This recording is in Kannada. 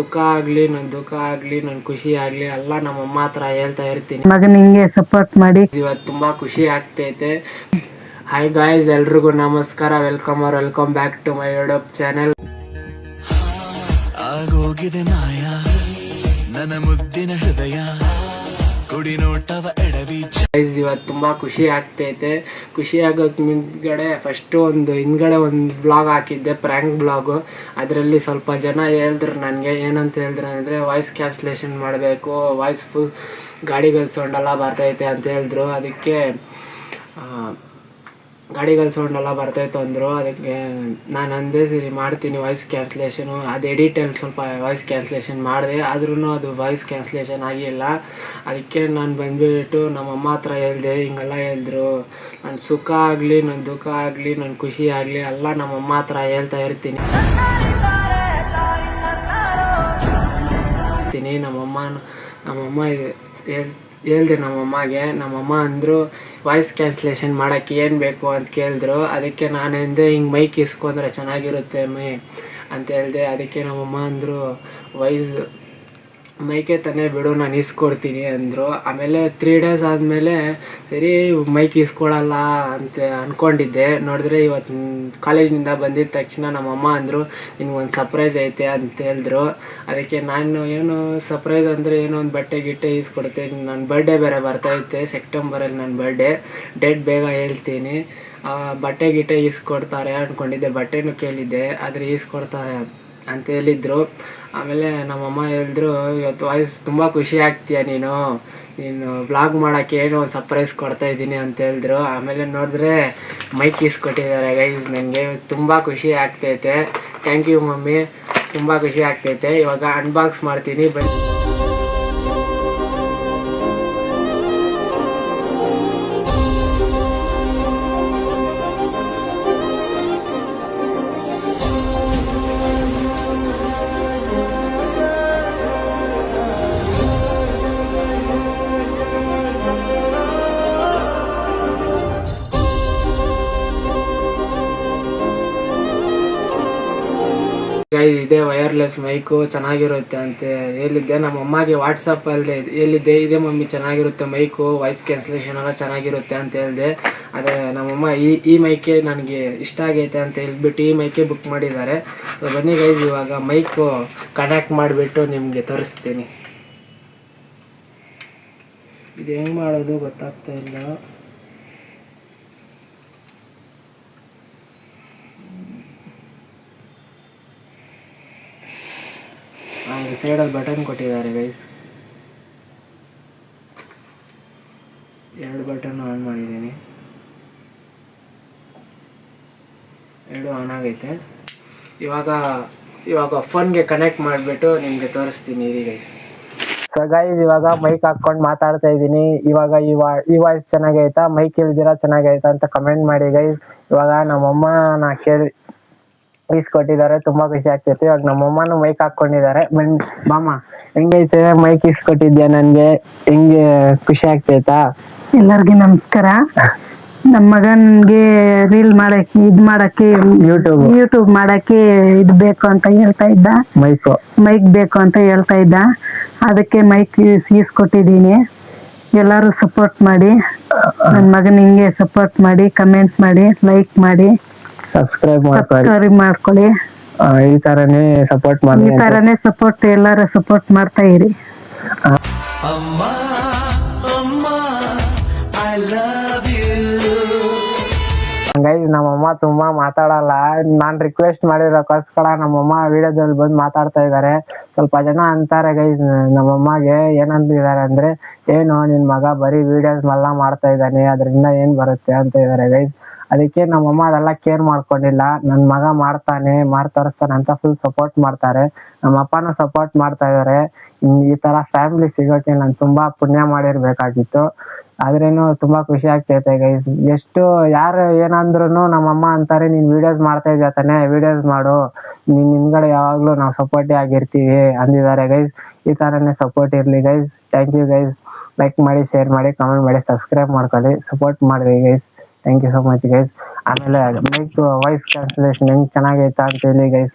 ಸುಖ ಆಗ್ಲಿ ನನ್ನ ದುಃಖ ಆಗ್ಲಿ ನನ್ನ ಖುಷಿ ಆಗ್ಲಿ ಎಲ್ಲ ನಮ್ಮಮ್ಮ ಹತ್ರ ಹೇಳ್ತಾ ಇರ್ತೀನಿ. ಮಗನ ಹಿಂಗೆ ಸಪೋರ್ಟ್ ಮಾಡಿ. ಇವತ್ತು ತುಂಬಾ ಖುಷಿ ಆಗ್ತೈತೆ. ಹಾಯ್ ಗಾಯ್ಸ್, ಎಲ್ರಿಗೂ ನಮಸ್ಕಾರ. Welcome back to my YouTube channel. ಆಗೋಗಿದೆ ಮಾಯ ನನ್ನ ಮುದ್ದಿನ ಹೃದಯ ಕುಡಿ ನೋಟವ ಎಡವಿ. ಗೈಸ್, ಇವತ್ತು ತುಂಬಾ ಖುಷಿ ಆಗ್ತೈತೆ. ಖುಷಿ ಆಗೋಕ್ ಹಿಂದ್ಗಡೆ ಹಿಂದ್ಗಡೆ ಒಂದು ಬ್ಲಾಗ್ ಹಾಕಿದ್ದೆ, ಪ್ರ್ಯಾಂಕ್ ಬ್ಲಾಗು. ಅದರಲ್ಲಿ ಸ್ವಲ್ಪ ಜನ ಹೇಳಿದ್ರು ನನಗೆ, ಏನಂತ ಹೇಳಿದ್ರು ಅಂದರೆ ವಾಯ್ಸ್ ಕ್ಯಾನ್ಸಲೇಷನ್ ಮಾಡಬೇಕು, ವಾಯ್ಸ್ ಫುಲ್ ಗಾಡಿಗಳ ಸೌಂಡ್ ಎಲ್ಲ ಬರ್ತೈತೆ ಅಂತ ಹೇಳಿದ್ರು. ಅದಕ್ಕೆ ಗಾಡಿಗಳ ಸೌಂಡ್ ಎಲ್ಲ ಬರ್ತೈತೆ ಅಂದರು. ಅದಕ್ಕೆ ನಾನು ಅಂದೆ ಸರಿ ಮಾಡ್ತೀನಿ ವಾಯ್ಸ್ ಕ್ಯಾನ್ಸಲೇಷನು. ಅದು ಎಡಿಟಲ್ಲಿ ಸ್ವಲ್ಪ ವಾಯ್ಸ್ ಕ್ಯಾನ್ಸಲೇಷನ್ ಮಾಡಿದೆ, ಆದ್ರೂ ಅದು ವಾಯ್ಸ್ ಕ್ಯಾನ್ಸಲೇಷನ್ ಆಗಿಲ್ಲ. ಅದಕ್ಕೆ ನಾನು ಬಂದುಬಿಟ್ಟು ನಮ್ಮಮ್ಮ ಹತ್ರ ಹೇಳಿದೆ, ಹಿಂಗೆಲ್ಲ ಹೇಳಿದ್ರು. ನನ್ನ ಸುಖ ಆಗಲಿ ನನ್ನ ದುಃಖ ಆಗಲಿ ನನ್ನ ಖುಷಿ ಆಗಲಿ ಎಲ್ಲ ನಮ್ಮಮ್ಮ ಹತ್ರ ಹೇಳ್ತಾ ಇರ್ತೀನಿ. ನಮ್ಮಮ್ಮ ಹೇಳ್ದೆ ನಮ್ಮಮ್ಮಗೆ. ನಮ್ಮಮ್ಮ ಅಂದರು ವಾಯ್ಸ್ ಕ್ಯಾನ್ಸಲೇಷನ್ ಮಾಡೋಕ್ಕೆ ಏನು ಬೇಕು ಅಂತ ಕೇಳಿದ್ರು. ಅದಕ್ಕೆ ನಾನು ಎಂದೆ ಹಿಂಗೆ ಮೈಕ್ ಇಸ್ಕೊಂಡ್ರೆ ಚೆನ್ನಾಗಿರುತ್ತೆ ಅಂತ ಹೇಳಿದೆ. ಅದಕ್ಕೆ ನಮ್ಮಮ್ಮ ಅಂದರು ಮೈಕೆ ತಾನೇ ಬಿಡು, ನಾನು ಇಸ್ಕೊಡ್ತೀನಿ ಅಂದರು. ಆಮೇಲೆ 3 days ಆದಮೇಲೆ ಸರಿ ಮೈಕ್ ಇಸ್ಕೊಡಲ್ಲ ಅಂತ ಅಂದ್ಕೊಂಡಿದ್ದೆ. ನೋಡಿದ್ರೆ ಇವತ್ತು ಕಾಲೇಜಿನಿಂದ ಬಂದಿದ್ದ ತಕ್ಷಣ ನಮ್ಮಮ್ಮ ಅಂದರು ನಿನ್ಗೊಂದು ಸರ್ಪ್ರೈಸ್ ಐತೆ ಅಂತ ಹೇಳಿದ್ರು. ಅದಕ್ಕೆ ನಾನು ಏನು ಸರ್ಪ್ರೈಸ್ ಅಂದರೆ ಏನೋ ಒಂದು ಬಟ್ಟೆ ಗಿಟ್ಟೆ ಇಸ್ಕೊಡ್ತೀನಿ. ನನ್ನ ಬರ್ಡೇ ಬೇರೆ ಬರ್ತೈತೆ ಸೆಪ್ಟೆಂಬರಲ್ಲಿ, ನನ್ನ ಬರ್ಡೇ ಡೇಟ್ ಬೇಗ ಹೇಳ್ತೀನಿ. ಬಟ್ಟೆ ಗಿಟ್ಟೆ ಈಸ್ಕೊಡ್ತಾರೆ ಅಂದ್ಕೊಂಡಿದ್ದೆ, ಬಟ್ಟೆನೂ ಕೇಳಿದ್ದೆ, ಆದರೆ ಈಸ್ಕೊಡ್ತಾರೆ ಅಂತ ಹೇಳಿದ್ರು. ಆಮೇಲೆ ನಮ್ಮಮ್ಮ ಹೇಳಿದ್ರು, ಇವತ್ತು ವಾಯ್ಸ್ ತುಂಬ ಖುಷಿ ಆಗ್ತೀಯ ನೀನು ಬ್ಲಾಗ್ ಮಾಡೋಕ್ಕೆ ಏನೋ ಒಂದು ಸರ್ಪ್ರೈಸ್ ಕೊಡ್ತಾಯಿದ್ದೀನಿ ಅಂತ ಹೇಳಿದ್ರು. ಆಮೇಲೆ ನೋಡಿದ್ರೆ ಮೈಕ್ ಇಸ್ಕೊಟ್ಟಿದ್ದಾರೆ ಗೈಸ್. ನನಗೆ ತುಂಬ ಖುಷಿ ಆಗ್ತೈತೆ. ಥ್ಯಾಂಕ್ ಯು ಮಮ್ಮಿ, ತುಂಬ ಖುಷಿ ಆಗ್ತೈತೆ. ಇವಾಗ ಅನ್ಬಾಕ್ಸ್ ಮಾಡ್ತೀನಿ ಬನ್ನಿ. ಇದೇ ವೈರ್ಲೆಸ್ ಮೈಕು ಚೆನ್ನಾಗಿರುತ್ತೆ ಅಂತ ಹೇಳಿದ್ದೆ ನಮ್ಮಮ್ಮಗೆ ವಾಟ್ಸಪ್ಪಲ್ಲಿ. ಹೇಳಿದ್ದೆ ಇದೇ ಮಮ್ಮಿ ಚೆನ್ನಾಗಿರುತ್ತೆ ಮೈಕು, ವಾಯ್ಸ್ ಕ್ಯಾನ್ಸಲೇಷನ್ ಎಲ್ಲ ಚೆನ್ನಾಗಿರುತ್ತೆ ಅಂತ ಹೇಳಿದೆ. ಆದರೆ ನಮ್ಮಮ್ಮ ಈ ಮೈಕೆ ನನಗೆ ಇಷ್ಟ ಆಗೈತೆ ಅಂತ ಹೇಳ್ಬಿಟ್ಟು ಈ ಮೈಕೆ ಬುಕ್ ಮಾಡಿದ್ದಾರೆ. ಸೊ ಬನ್ನಿ ಗೈಸ್, ಇವಾಗ ಮೈಕು ಕನೆಕ್ಟ್ ಮಾಡಿಬಿಟ್ಟು ನಿಮಗೆ ತೋರಿಸ್ತೀನಿ. ಇದು ಹೆಂಗೆ ಮಾಡೋದು ಗೊತ್ತಾಗ್ತಾ ಇಲ್ಲ. ಈ ಸೈಡಲ್ಲಿ ಬಟನ್ ಕೊಟ್ಟಿದ್ದಾರೆ ಗೈಸ್. 2 ಬಟನ್ ಆನ್ ಮಾಡಿದ್ದೀನಿ, 2 ಆನ್ ಆಗೈತೆ. ಇವಾಗ ಫೋನ್ಗೆ ಕನೆಕ್ಟ್ ಮಾಡಿಬಿಟ್ಟು ನಿಮಗೆ ತೋರಿಸ್ತೀನಿ ಇರಿ ಗೈಸ್. ಸೊ ಗೈಸ್, ಇವಾಗ ಮೈಕ್ ಹಾಕ್ಕೊಂಡು ಮಾತಾಡ್ತಾ ಇದ್ದೀನಿ. ಇವಾಗ ಈ ವಾಯ್ಸ್ ಚೆನ್ನಾಗೈತಾ, ಮೈಕ್ ಇಲ್ದಿರ ಚೆನ್ನಾಗೈತಾ ಅಂತ ಕಮೆಂಟ್ ಮಾಡಿ ಗೈಸ್. ಇವಾಗ ನಮ್ಮಮ್ಮ ಇಸ್ಕೊಟ್ಟಿದ್ದಾರೆ, ತುಂಬಾ ಖುಷಿ ಆಗ್ತೈತೆ. ಇವಾಗ ನಮ್ಮಮ್ಮನೂ ಮೈಕ್ ಹಾಕೊಂಡಿದ್ದಾರೆ. ಮಾಮ ಹೆಂಗೈತೆ ಮೈಕ್ ಇಸ್ಕೊಟ್ಟಿದ್ಯಾ ನನ್ಗೆ, ಹೆಂಗೆ ಖುಷಿ ಆಗ್ತೈತಾ? ಎಲ್ಲರಿಗೂ ನಮಸ್ಕಾರ. ನಮ್ಮ ಮಗನ್ಗೆ ರೀಲ್ ಮಾಡಕ್ಕೆ ಯೂಟ್ಯೂಬ್ ಮಾಡಕ್ಕೆ ಇದು ಬೇಕು ಅಂತ ಹೇಳ್ತಾ ಇದ್ದ, ಮೈಕ್ ಬೇಕು ಅಂತ ಹೇಳ್ತಾ ಇದ್ದ. ಅದಕ್ಕೆ ಮೈಕ್ ಇಸ್ಕೊಟ್ಟಿದ್ದೀನಿ. ಎಲ್ಲರೂ ಸಪೋರ್ಟ್ ಮಾಡಿ, ನನ್ನ ಮಗನ ಹಿಂಗೆ ಸಪೋರ್ಟ್ ಮಾಡಿ, ಕಮೆಂಟ್ ಮಾಡಿ, ಲೈಕ್ ಮಾಡಿ, ಸಬ್ಸ್ಕ್ರೈಬ್ ಮಾಡ್ಕೊಳ್ಳಿ. ಈ ತರನೇ ಸಪೋರ್ಟ್ ಎಲ್ಲರೂ ಸಪೋರ್ಟ್ ಮಾಡ್ತಾ ಇರಿ. ಗೈಸ್, ನಮ್ಮಮ್ಮ ತುಂಬಾ ಮಾತಾಡಲ್ಲ. ನಾನ್ ರಿಕ್ವೆಸ್ಟ್ ಮಾಡಿರೋಕ್ಕೋಸ್ಕರ ನಮ್ಮಮ್ಮ ವಿಡಿಯೋದಲ್ಲಿ ಬಂದು ಮಾತಾಡ್ತಾ ಇದ್ದಾರೆ. ಸ್ವಲ್ಪ ಜನ ಅಂತಾರೆ ಗೈಸ್ ನಮ್ಮಮ್ಮಗೆ, ಏನಂತಿದ್ದಾರೆ ಅಂದ್ರೆ, ಏನು ನಿನ್ ಮಗ ಬರೀ ವಿಡಿಯೋಸ್ ಎಲ್ಲ ಮಾಡ್ತಾ ಇದ್ದಾನೆ, ಅದರಿಂದ ಏನ್ ಬರುತ್ತೆ ಅಂತ ಇದ್ದಾರೆ ಗೈಸ್. ಅದಕ್ಕೆ ನಮ್ಮಮ್ಮ ಅದೆಲ್ಲ ಕೇರ್ ಮಾಡ್ಕೊಂಡಿಲ್ಲ. ನನ್ನ ಮಗ ಮಾಡ್ತಾನೆ, ತೋರಿಸ್ತಾನೆ ಅಂತ ಫುಲ್ ಸಪೋರ್ಟ್ ಮಾಡ್ತಾರೆ. ನಮ್ಮ ಅಪ್ಪನೂ ಸಪೋರ್ಟ್ ಮಾಡ್ತಾ ಇದ್ದಾರೆ. ಈ ತರ ಫ್ಯಾಮಿಲಿ ಸಿಗೋಕೆ ನಾನು ತುಂಬಾ ಪುಣ್ಯ ಮಾಡಿರ್ಬೇಕಾಗಿತ್ತು. ಆದ್ರೇನು ತುಂಬಾ ಖುಷಿ ಆಗ್ತೈತೆ ಗೈಸ್. ಎಷ್ಟು ಯಾರು ಏನಂದ್ರು ನಮ್ಮಮ್ಮ ಅಂತಾರೆ, ನೀನ್ ವಿಡಿಯೋಸ್ ಮಾಡ್ತಾ ಇದ್ಯಾ ತಾನೆ, ವಿಡಿಯೋಸ್ ಮಾಡು, ನಿನ್ ಹಿಂದ್ಗಡೆ ಯಾವಾಗ್ಲೂ ನಾವು ಸಪೋರ್ಟಿ ಆಗಿರ್ತೀವಿ ಅಂದಿದ್ದಾರೆ ಗೈಸ್. ಈ ತರನೇ ಸಪೋರ್ಟ್ ಇರ್ಲಿ guys. Thank you guys. Like ಮಾಡಿ, ಶೇರ್ ಮಾಡಿ, ಕಮೆಂಟ್ ಮಾಡಿ, ಸಬ್ಸ್ಕ್ರೈಬ್ ಮಾಡ್ಕೊಳ್ಳಿ, ಸಪೋರ್ಟ್ ಮಾಡ್ರಿ guys. Thank you so much guys. ಆಮೇಲೆ ಮೈಕ್ ವಾಯ್ಸ್ ಕ್ಯಾನ್ಸಲೇಷನ್ ಹೆಂಗ್ ಚೆನ್ನಾಗೈತಾ ಅಂತ ಹೇಳಿ ಗೈಸ್.